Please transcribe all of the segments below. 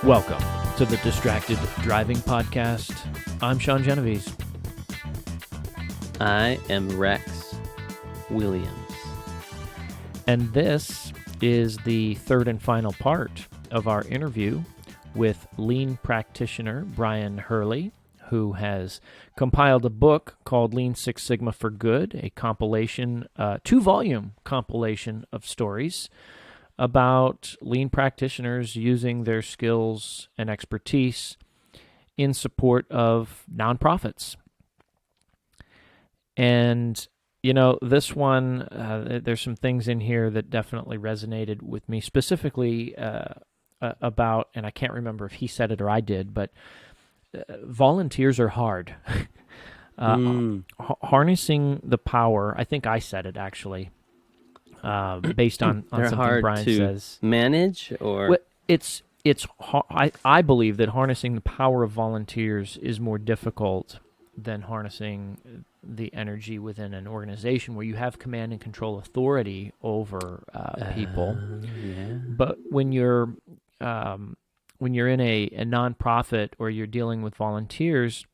Welcome to the Distracted Driving Podcast. I'm Sean Genovese. I am Rex Williams. And this is the third and final part of our interview with lean practitioner Brion Hurley, who has compiled a book called Lean Six Sigma for Good, a compilation, two-volume compilation of stories about lean practitioners using their skills and expertise in support of nonprofits. And, you know, this one, there's some things in here that definitely resonated with me, specifically about, and I can't remember if he said it or I did, but volunteers are hard. Harnessing the power, I think I said it actually, based on something hard Brion to says. Manage, or Well, I believe that harnessing the power of volunteers is more difficult than harnessing the energy within an organization where you have command and control authority over people. Yeah. But when you're in a nonprofit or you're dealing with volunteers,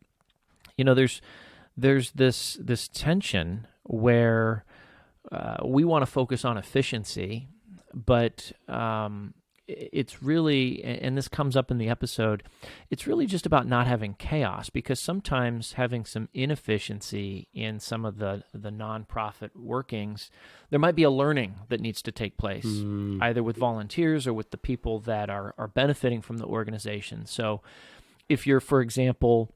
you know, there's this tension where we want to focus on efficiency, but it's really, and this comes up in the episode, it's really just about not having chaos, because sometimes having some inefficiency in some of the nonprofit workings, there might be a learning that needs to take place, either with volunteers or with the people that are benefiting from the organization. So if you're, for example,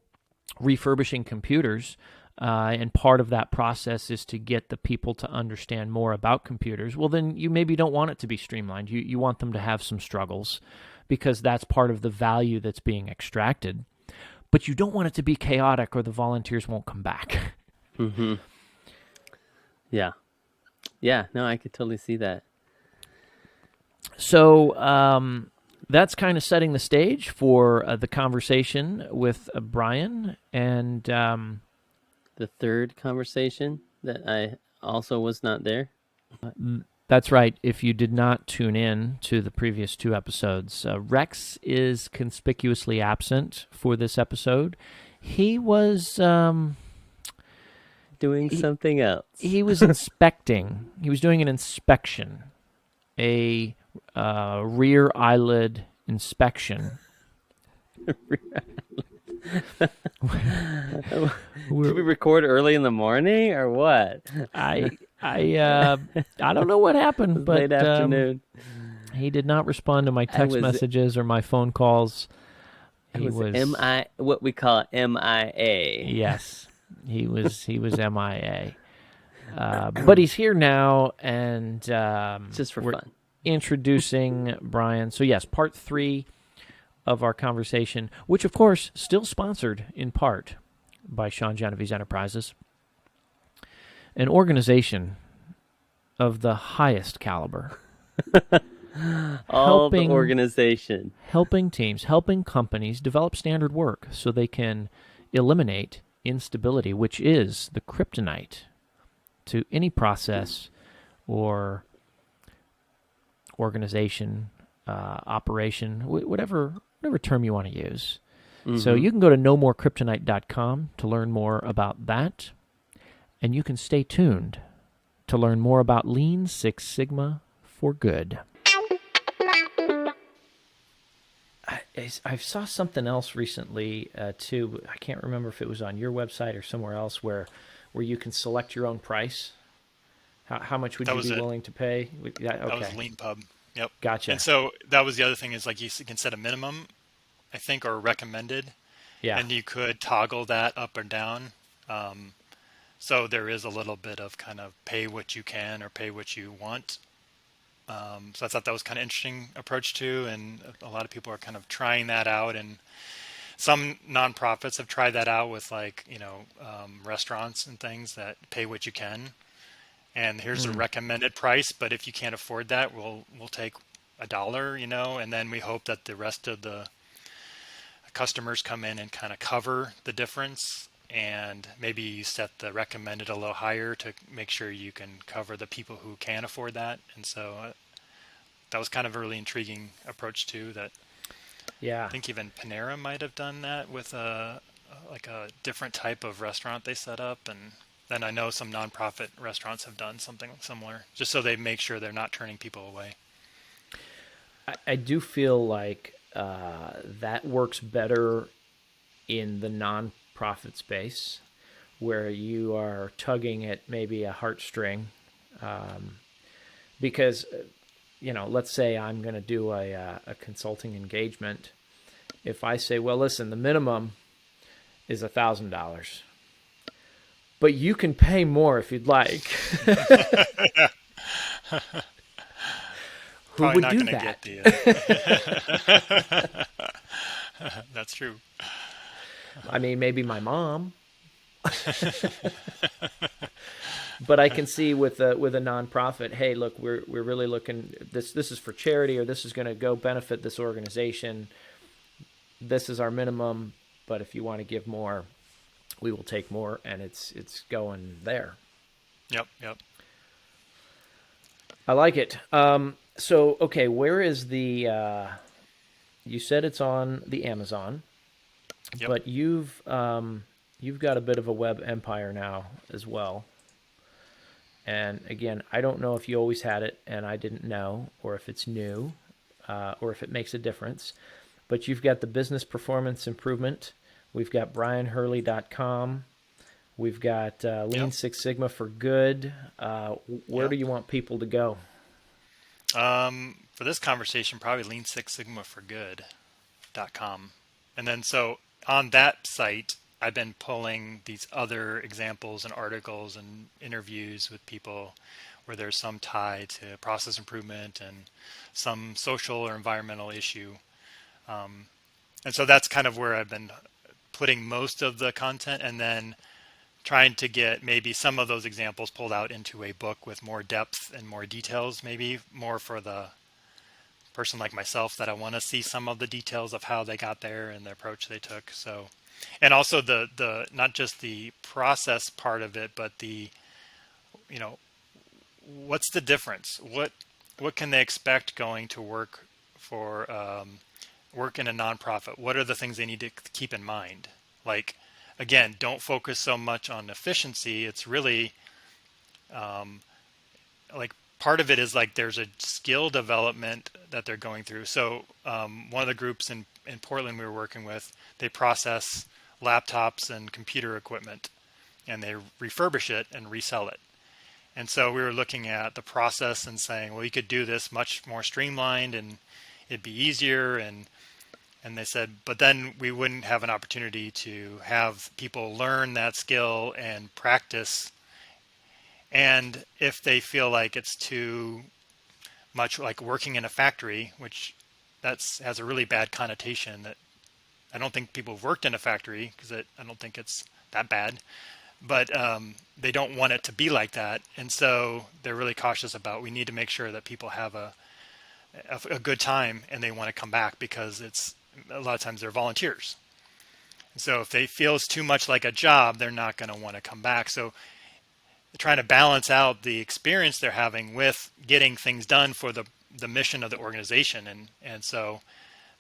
refurbishing computers, and part of that process is to get the people to understand more about computers, well, then you maybe don't want it to be streamlined. You want them to have some struggles, because that's part of the value that's being extracted. But you don't want it to be chaotic, or the volunteers won't come back. Mm-hmm. Yeah. Yeah, no, I could totally see that. So that's kind of setting the stage for the conversation with Brion. And The third conversation that I also was not there. that's right. If you did not tune in to the previous two episodes, Rex is conspicuously absent for this episode. He was Doing something else. He was inspecting. He was doing an inspection, a rear eyelid inspection. Did we record early in the morning or what? I don't know what happened, but late afternoon. He did not respond to my text messages or my phone calls. He was what we call MIA. Yes, he was MIA. But he's here now, and just for fun, introducing Brion. So yes, part 3 of our conversation, which of course still sponsored in part by Sean Genovese Enterprises, an organization of the highest caliber. The organization. Helping teams, helping companies develop standard work so they can eliminate instability, which is the kryptonite to any process or organization, operation, whatever term you want to use. Mm-hmm. So you can go to nomorekryptonite.com to learn more about that, and you can stay tuned to learn more about Lean Six Sigma for Good. I saw something else recently, too. I can't remember if it was on your website or somewhere else where you can select your own price. How much would you be willing to pay? That was Lean Pub. Yep. Gotcha. And so that was the other thing, is like you can set a minimum, I think, or recommended. Yeah. And you could toggle that up or down. So there is a little bit of kind of pay what you can or pay what you want. So I thought that was kind of interesting approach too. And a lot of people are kind of trying that out. And some nonprofits have tried that out with, like, restaurants and things that pay what you can. And here's a recommended price, but if you can't afford that, we'll take $1, and then we hope that the rest of the customers come in and kind of cover the difference, and maybe you set the recommended a little higher to make sure you can cover the people who can afford that. And so that was kind of a really intriguing approach too. Yeah. I think even Panera might have done that with a different type of restaurant they set up, and then I know some nonprofit restaurants have done something similar, just so they make sure they're not turning people away. I do feel like that works better in the nonprofit space where you are tugging at maybe a heartstring. Because, let's say I'm going to do a consulting engagement. If I say, well, listen, the minimum is $1,000, but you can pay more if you'd like. Who Probably would not do going to get that? the. That's true. I mean, maybe my mom. But I can see with a nonprofit, hey, look, we're really looking, this is for charity, or this is going to go benefit this organization. This is our minimum, but if you want to give more, we will take more, and it's going there. Yep, yep. I like it. So okay, where is the? You said it's on the Amazon, Yep. but you've got a bit of a web empire now as well. And again, I don't know if you always had it and I didn't know, or if it's new, or if it makes a difference. But you've got the business performance improvement. We've got BrionHurley.com. We've got Lean Yep. Six Sigma for Good. Where Yep. do you want people to go? For this conversation, probably Lean Six Sigma for Good.com. And then so on that site, I've been pulling these other examples and articles and interviews with people where there's some tie to process improvement and some social or environmental issue. And so that's kind of where I've been putting most of the content, and then trying to get maybe some of those examples pulled out into a book with more depth and more details, maybe more for the person like myself that I want to see some of the details of how they got there and the approach they took. So, and also the not just the process part of it, but the, what's the difference? What can they expect going to work for work in a nonprofit? What are the things they need to keep in mind? Like, again, don't focus so much on efficiency. It's really like part of it is like there's a skill development that they're going through. So one of the groups in Portland we were working with, they process laptops and computer equipment, and they refurbish it and resell it. And so we were looking at the process and saying, well, you could do this much more streamlined and it'd be easier. And they said, but then we wouldn't have an opportunity to have people learn that skill and practice. And if they feel like it's too much like working in a factory, which has a really bad connotation, that I don't think people have worked in a factory, because I don't think it's that bad, but they don't want it to be like that. And so they're really cautious about, we need to make sure that people have a good time and they want to come back, because it's a lot of times they're volunteers. So if they feel it's too much like a job, they're not going to want to come back. So trying to balance out the experience they're having with getting things done for the mission of the organization. And so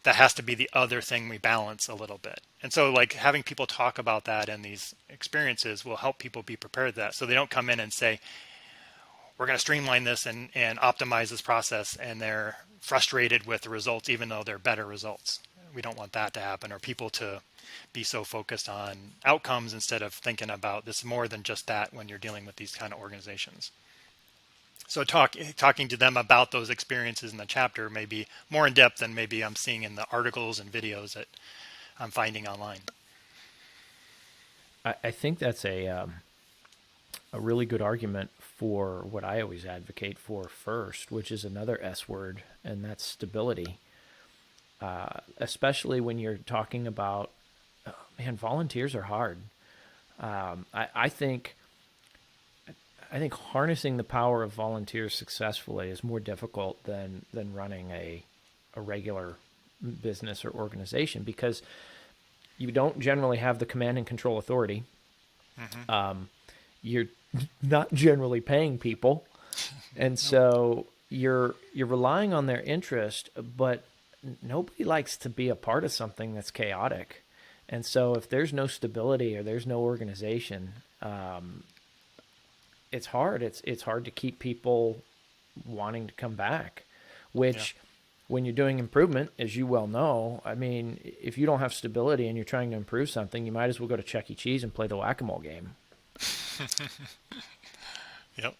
that has to be the other thing we balance a little bit. And so like having people talk about that and these experiences will help people be prepared for that. So they don't come in and say, we're going to streamline this and optimize this process, and they're frustrated with the results, even though they're better results. We don't want that to happen, or people to be so focused on outcomes instead of thinking about this more than just that when you're dealing with these kind of organizations. So talking to them about those experiences in the chapter may be more in depth than maybe I'm seeing in the articles and videos that I'm finding online. I think that's a really good argument for what I always advocate for first, which is another S word, and that's stability. Especially when you're talking about, volunteers are hard. I think harnessing the power of volunteers successfully is more difficult than running a regular business or organization, because you don't generally have the command and control authority. Mm-hmm. You're not generally paying people, and so you're relying on their interest, but nobody likes to be a part of something that's chaotic. And so if there's no stability or there's no organization, it's hard. It's hard to keep people wanting to come back, Yeah. which when you're doing improvement, as you well know, I mean, if you don't have stability and you're trying to improve something, you might as well go to Chuck E. Cheese and play the whack-a-mole game. Yep.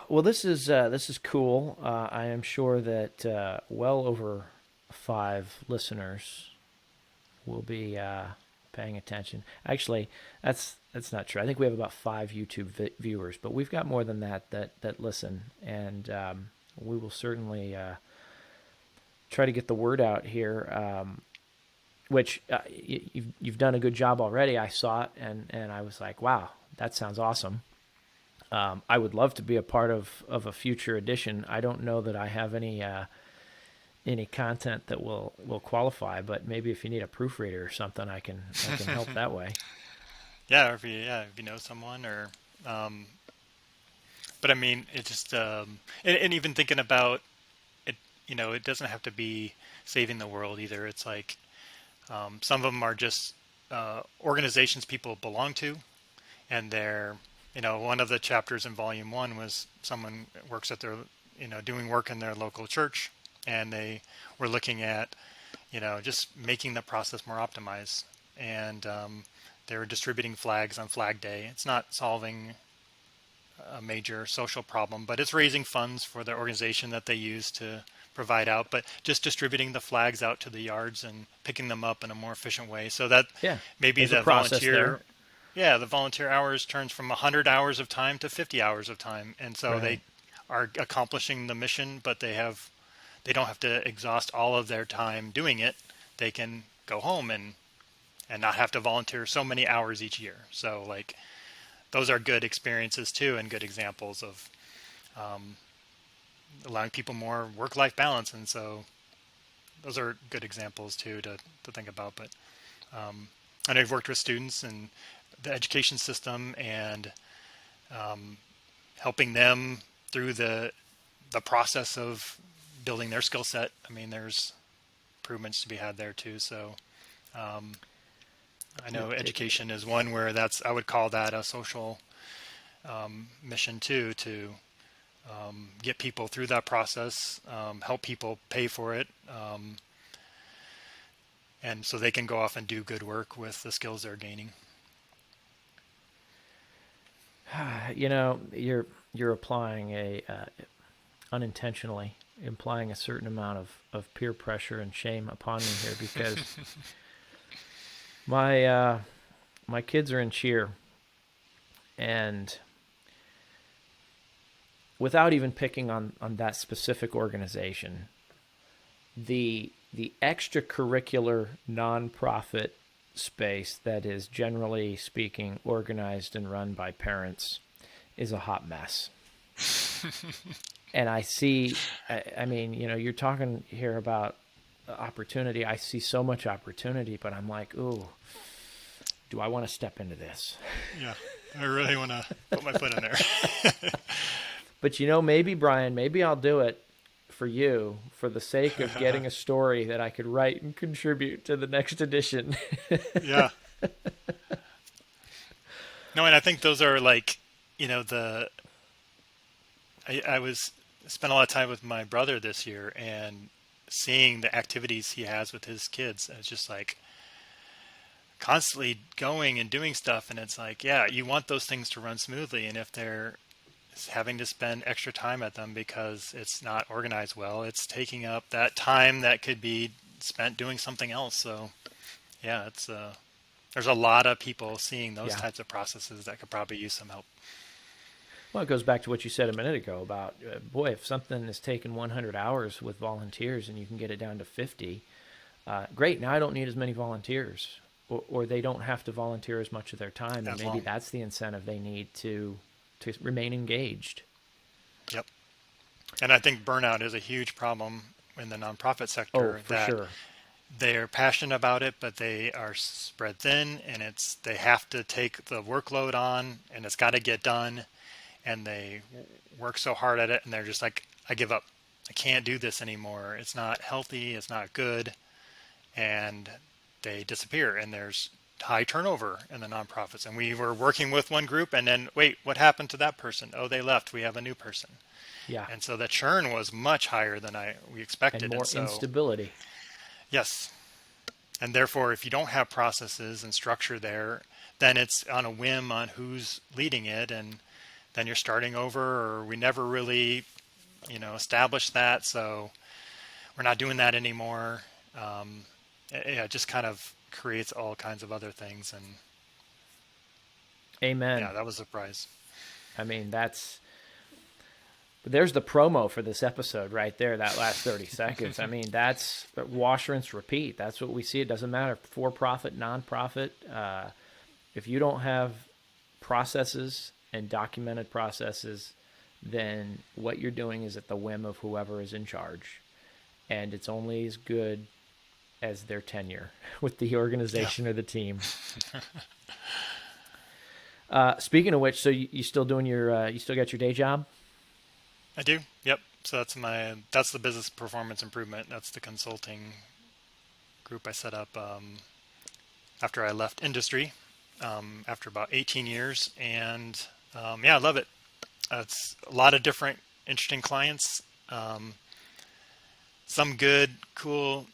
Well, this is cool. I am sure that well over 5 listeners will be paying attention. Actually, that's not true. I think we have about 5 YouTube viewers, but we've got more than that listen, and we will certainly try to get the word out here. Which you've done a good job already. I saw it, and I was like, wow, that sounds awesome. I would love to be a part of a future edition. I don't know that I have any content that will qualify, but maybe if you need a proofreader or something, I can help that way. Yeah, or if you know someone, or but I mean, it just and even thinking about it, it doesn't have to be saving the world either. It's like some of them are just organizations people belong to, and they're, one of the chapters in volume 1 was someone works at their, doing work in their local church, and they were looking at, just making the process more optimized, and they were distributing flags on Flag Day. It's not solving a major social problem, but it's raising funds for their organization that they use to provide out, but just distributing the flags out to the yards and picking them up in a more efficient way, so that Yeah, maybe there's a the process volunteer, there. yeah, the volunteer hours turns from 100 hours of time to 50 hours of time, and so Right. they are accomplishing the mission, but they don't have to exhaust all of their time doing it. They can go home and not have to volunteer so many hours each year. So like, those are good experiences too, and good examples of allowing people more work-life balance. And so those are good examples too to think about. But I know you've worked with students and the education system, and helping them through the process of building their skill set. I mean, there's improvements to be had there too. So I know education is one where I would call that a social mission too, to get people through that process, help people pay for it, and so they can go off and do good work with the skills they're gaining. You're applying unintentionally implying a certain amount of peer pressure and shame upon me here, because my kids are in cheer, and without even picking on that specific organization, the extracurricular nonprofit space that is, generally speaking, organized and run by parents is a hot mess. And I see, I mean, you're talking here about opportunity. I see so much opportunity, but I'm like, ooh, do I want to step into this? Yeah, I really want to put my foot in there. But maybe, Brian, maybe I'll do it for you, for the sake of getting a story that I could write and contribute to the next edition. Yeah. No, and I think those are like, I was spent a lot of time with my brother this year, and seeing the activities he has with his kids. It's just like constantly going and doing stuff, and it's like, yeah, you want those things to run smoothly, and if they're having to spend extra time at them because it's not organized well, it's taking up that time that could be spent doing something else. So yeah, it's there's a lot of people seeing those Yeah. types of processes that could probably use some help. Well, it goes back to what you said a minute ago about, boy, if something is taking 100 hours with volunteers and you can get it down to 50, great. Now I don't need as many volunteers, or they don't have to volunteer as much of their time, and As maybe long. that's the incentive they need to remain engaged. Yep. And I think burnout is a huge problem in the nonprofit Oh, sector, for that sure. they're passionate about it, but they are spread thin, and they have to take the workload on, and it's got to get done, and they work so hard at it, and they're just like, I give up. I can't do this anymore. It's not healthy. It's not good. And they disappear, and there's high turnover in the nonprofits. And we were working with one group, and then, wait, what happened to that person? Oh, they left. We have a new person. Yeah. And so the churn was much higher than we expected. And more so, instability. yes. And therefore, if you don't have processes and structure there, then it's on a whim on who's leading it, and then you're starting over, or we never really, established that, so we're not doing that anymore. It just kind of creates all kinds of other things, and amen. Yeah, that was a surprise. I mean, there's the promo for this episode right there, that last 30 seconds. I mean, that's wash, rinse, repeat. That's what we see. It doesn't matter, for-profit, non-profit. If you don't have processes and documented processes, then what you're doing is at the whim of whoever is in charge. And it's only as good as their tenure with the organization or the team. Speaking of which, so you still doing you still got your day job? I do. Yep. So that's the business performance improvement. That's the consulting group I set up after I left industry, after about 18 years. And I love it. It's a lot of different interesting clients. Some good, cool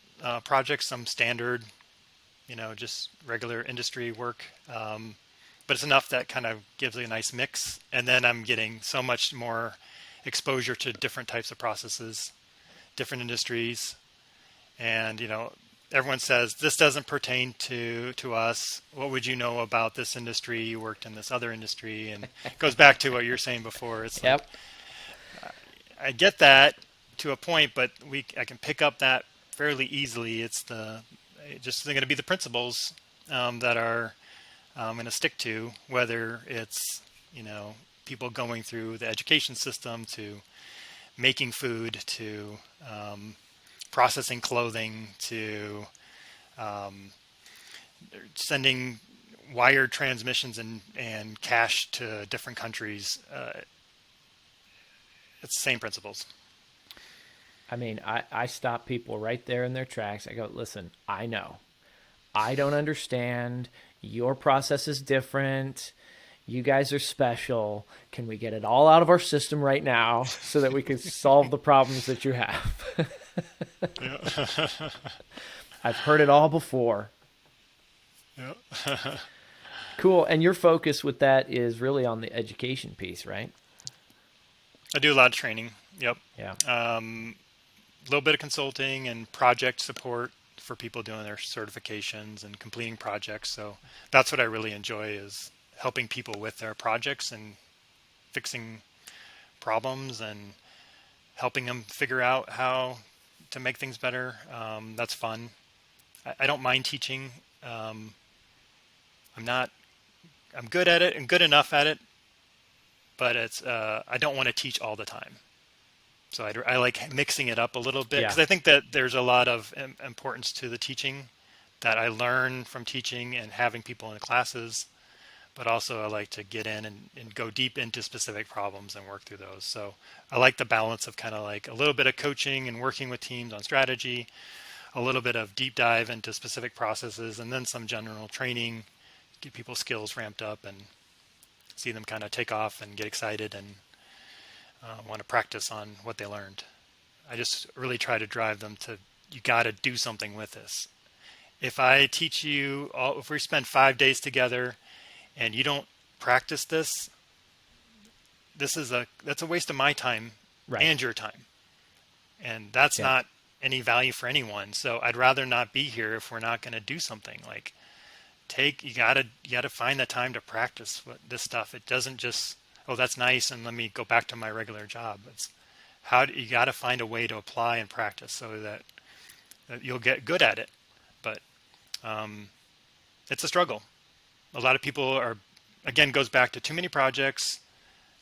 projects, some standard, just regular industry work. But it's enough that kind of gives a nice mix. And then I'm getting so much more exposure to different types of processes, different industries. And, everyone says, this doesn't pertain to us. What would you know about this industry? You worked in this other industry. And it goes back to what you were saying before. It's Yep. Like, I get that to a point, but I can pick up that fairly easily. It's just going to be the principles that are going to stick to, whether it's, people going through the education system, to making food, to processing clothing, to sending wired transmissions and cash to different countries. It's the same principles. I mean, I stop people right there in their tracks. I go, listen, I know. I don't understand. Your process is different. You guys are special. Can we get it all out of our system right now so that we can solve the problems that you have? I've heard it all before. Yeah. Cool. And your focus with that is really on the education piece, right? I do a lot of training. Yep. Yeah. A little bit of consulting and project support for people doing their certifications and completing projects. So that's what I really enjoy, is helping people with their projects and fixing problems and helping them figure out how to make things better. That's fun. I don't mind teaching. I'm good at it and good enough at it, but I don't want to teach all the time. So I like mixing it up a little bit, because I think that there's a lot of importance to the teaching that I learn from teaching and having people in the classes, but also I like to get in and go deep into specific problems and work through those. So I like the balance of kind of like a little bit of coaching and working with teams on strategy, a little bit of deep dive into specific processes, and then some general training, get people's skills ramped up and see them kind of take off and get excited and want to practice on what they learned. I just really try to drive them to, you got to do something with this. If I teach you, if we spend 5 days together and you don't practice this, that's a waste of my time and your time. And that's not any value for anyone. So I'd rather not be here if we're not going to do something. Like, you gotta find the time to practice this stuff. It doesn't just, oh, that's nice, and let me go back to my regular job. It's you got to find a way to apply and practice so that you'll get good at it. But it's a struggle. A lot of people goes back to too many projects.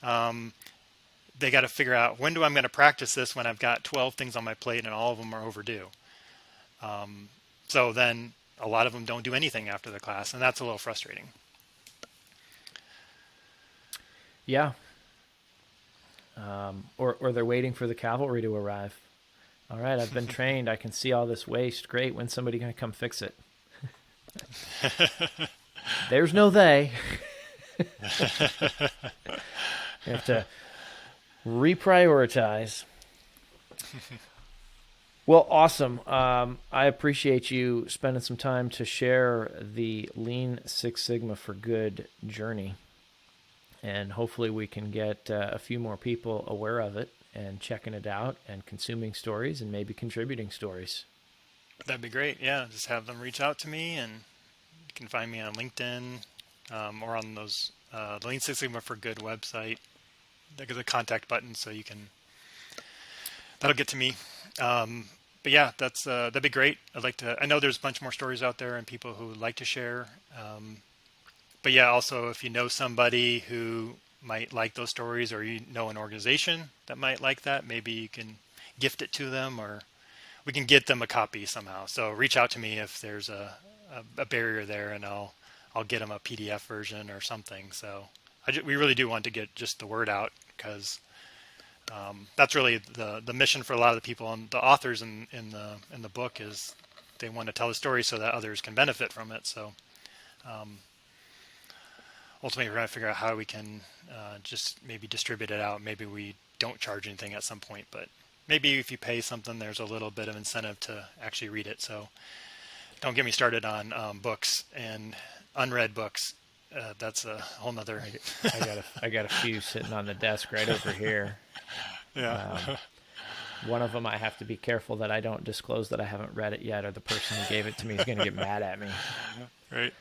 They got to figure out, when do I'm going to practice this when I've got 12 things on my plate and all of them are overdue. So then a lot of them don't do anything after the class, and that's a little frustrating. Yeah. or they're waiting for the cavalry to arrive. All right, I've been trained. I can see all this waste. Great. When's somebody going to come fix it? There's no they. You have to reprioritize. Well, awesome. I appreciate you spending some time to share the Lean Six Sigma for Good journey. And hopefully we can get a few more people aware of it and checking it out and consuming stories and maybe contributing stories. That'd be great. Yeah, just have them reach out to me, and you can find me on LinkedIn or on those the Lean Six Sigma for Good website. There's a contact button, so that'll get to me. But yeah, that'd be great. I know there's a bunch more stories out there and people who like to share. But yeah, also if you know somebody who might like those stories, or you know an organization that might like that, maybe you can gift it to them, or we can get them a copy somehow. So reach out to me if there's a barrier there, and I'll get them a PDF version or something. So we really do want to get just the word out, because that's really the mission for a lot of the people and the authors in the book, is they want to tell the story so that others can benefit from it. So ultimately, we're going to figure out how we can just maybe distribute it out. Maybe we don't charge anything at some point, but maybe if you pay something, there's a little bit of incentive to actually read it. So don't get me started on books and unread books. That's a whole nother. I got a few sitting on the desk right over here. Yeah. One of them I have to be careful that I don't disclose that I haven't read it yet, or the person who gave it to me is going to get mad at me. Right.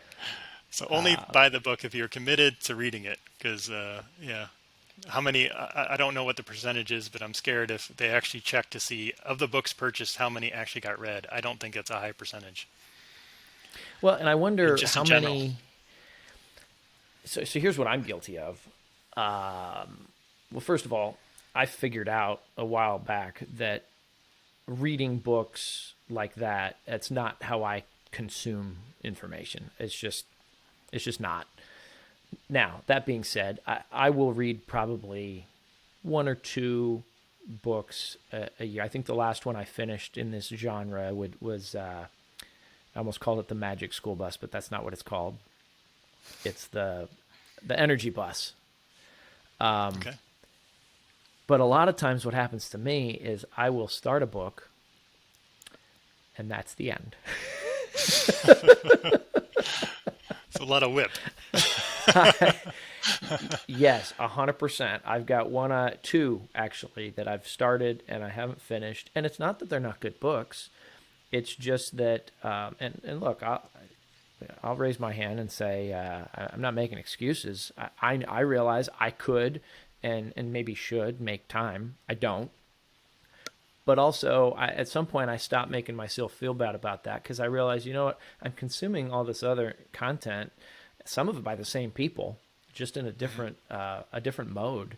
So only buy the book if you're committed to reading it, because how many? I don't know what the percentage is, but I'm scared if they actually check to see of the books purchased how many actually got read. I don't think it's a high percentage. Well, and I wonder just how in general. many. So here's what I'm guilty of. Well, first of all, I figured out a while back that reading books like that, that's not how I consume information. It's just not. Now, that being said, I will read probably one or two books a year. I think the last one I finished in this genre was I almost called it the Magic School Bus, but that's not what it's called. It's the Energy Bus. Okay. But a lot of times what happens to me is I will start a book, and that's the end. It's a lot of whip. Yes, 100%. I've got two actually that I've started and I haven't finished. And it's not that they're not good books. It's just that, and look, I'll raise my hand and say I'm not making excuses. I realize I could and maybe should make time. I don't. But also, at some point, I stopped making myself feel bad about that, because I realized, you know what, I'm consuming all this other content, some of it by the same people, just in a different mode.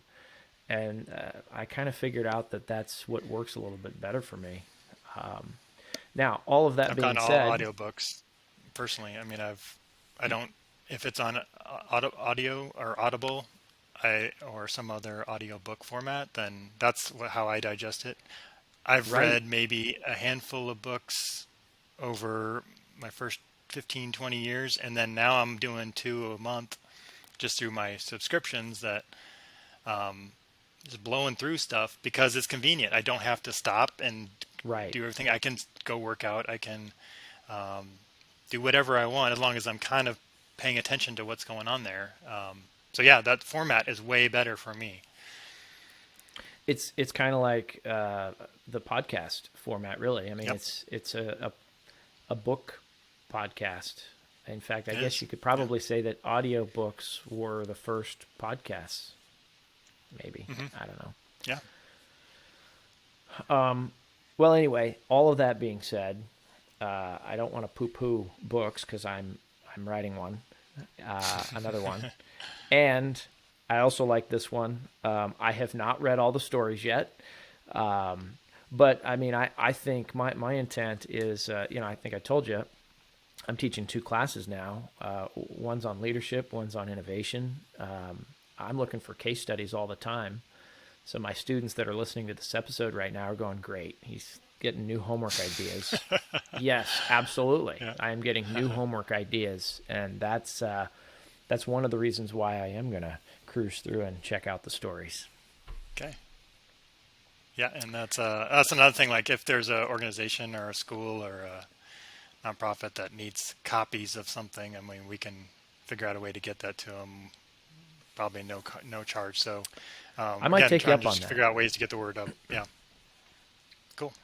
And I kind of figured out that that's what works a little bit better for me. Now, all of that I've being gotten said, all audiobooks personally. I mean, I don't, if it's on audio or Audible, or some other audiobook format, then that's how I digest it. I've read maybe a handful of books over my first 15, 20 years. And then now I'm doing 2 a month just through my subscriptions, that just blowing through stuff because it's convenient. I don't have to stop and do everything. I can go work out. I can do whatever I want, as long as I'm kind of paying attention to what's going on there. So yeah, that format is way better for me. It's kind of like the podcast format, really. I mean, it's a book podcast. In fact, I guess you could probably say that audiobooks were the first podcasts. Maybe. I don't know. Yeah. Well, anyway, all of that being said, I don't want to poo-poo books, because I'm writing another one. And I also like this one. I have not read all the stories yet. But I mean, I think my intent is, I think I told you, I'm teaching 2 classes now. One's on leadership, one's on innovation. I'm looking for case studies all the time So my students that are listening to this episode right now are going, great. He's getting new homework ideas. Yes, absolutely. Yeah. I am getting new homework ideas, and that's one of the reasons why I am going to cruise through and check out the stories. Okay. Yeah, and that's another thing. Like if there's an organization or a school or a nonprofit that needs copies of something, I mean, we can figure out a way to get that to them. Probably no charge. So I might take you up on that. Figure out ways to get the word up. Yeah. Cool.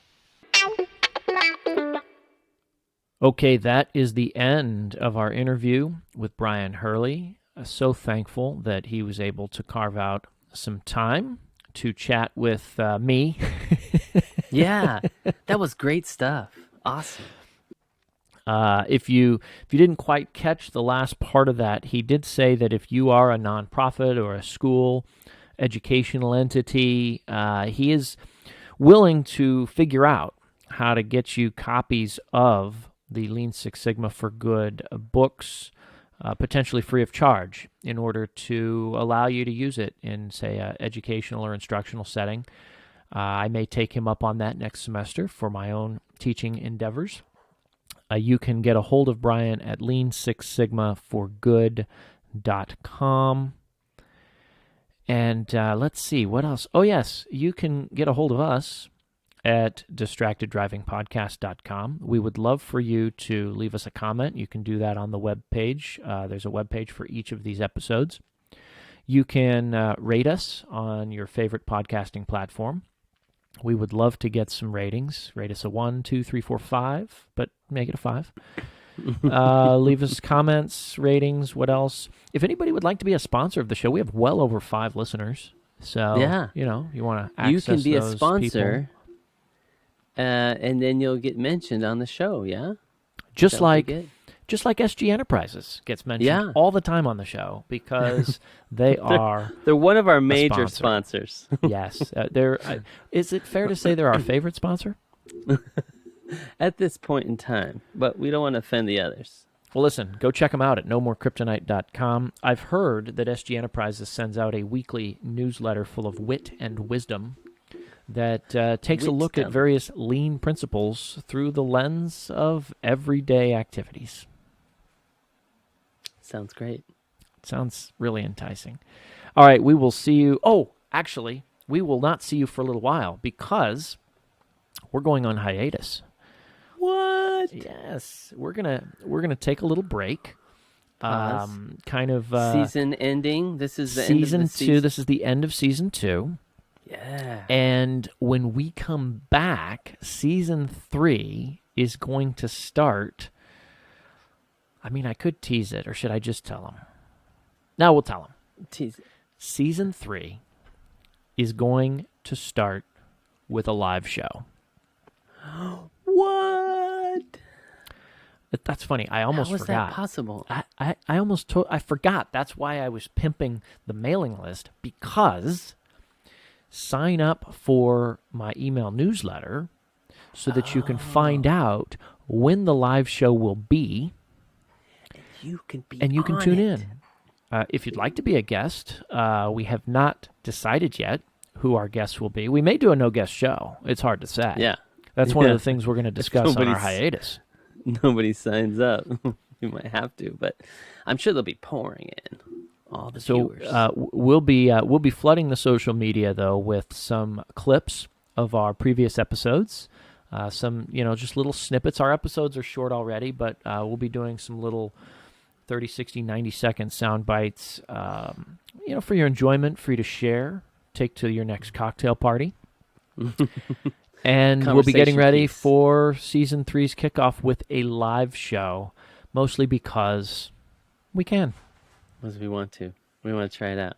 Okay, that is the end of our interview with Brion Hurley. So thankful that he was able to carve out some time to chat with me. Yeah, that was great stuff. Awesome. If you didn't quite catch the last part of that, he did say that if you are a nonprofit or a school, educational entity, he is willing to figure out how to get you copies of the Lean Six Sigma for Good books, potentially free of charge, in order to allow you to use it in, say, an educational or instructional setting. I may take him up on that next semester for my own teaching endeavors. You can get a hold of Brion at lean6sigmaforgood.com. And let's see, what else? Oh, yes, you can get a hold of us at distracteddrivingpodcast.com. We would love for you to leave us a comment. You can do that on the webpage. There's a webpage for each of these episodes. You can rate us on your favorite podcasting platform. We would love to get some ratings. Rate us a 1, 2, 3, 4, 5, but make it a 5. Leave us comments, ratings, what else? If anybody would like to be a sponsor of the show, we have well over 5 listeners. So, yeah. You want to access you can be those a sponsor, people. And then you'll get mentioned on the show, yeah? Just like SG Enterprises gets mentioned all the time on the show because they're one of our major sponsors. Yes. Is it fair to say they're our favorite sponsor? At this point in time, but we don't want to offend the others. Well, listen, go check them out at nomorkryptonite.com. I've heard that SG Enterprises sends out a weekly newsletter full of wit and wisdom that takes a look at various lean principles through the lens of everyday activities. Sounds great. Sounds really enticing. All right, we will see you. Oh, actually, we will not see you for a little while because we're going on hiatus. What? Yes, we're gonna take a little break. Kind of season ending. This is the season end of the 2. This is the end of season 2. Yeah. And when we come back, season 3 is going to start. I mean, I could tease it, or should I just tell them? No, we'll tell them. Tease it. Season 3 is going to start with a live show. What? That's funny. I almost forgot. How is that possible? I forgot. That's why I was pimping the mailing list, because sign up for my email newsletter so that you can find out when the live show will be. You can tune in. If you'd like to be a guest, we have not decided yet who our guests will be. We may do a no-guest show. It's hard to say. Yeah. That's one of the things we're going to discuss on our hiatus. Nobody signs up. You might have to, but I'm sure they'll be pouring in. All the viewers. We'll be flooding the social media though with some clips of our previous episodes. Some just little snippets. Our episodes are short already, but we'll be doing some little 30, 60, 90-second sound bites. For your enjoyment, for you to share, take to your next cocktail party. And we'll be getting ready for season 3's kickoff with a live show, mostly because we can. Because we want to. We want to try it out.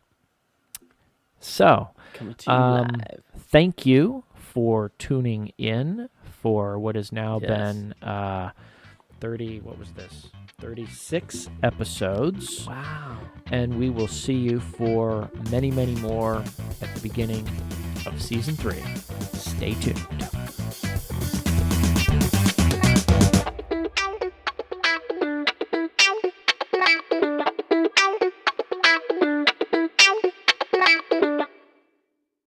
So, coming to you live. Thank you for tuning in for what has now been 36 episodes. Wow. And we will see you for many, many more at the beginning of season 3. Stay tuned.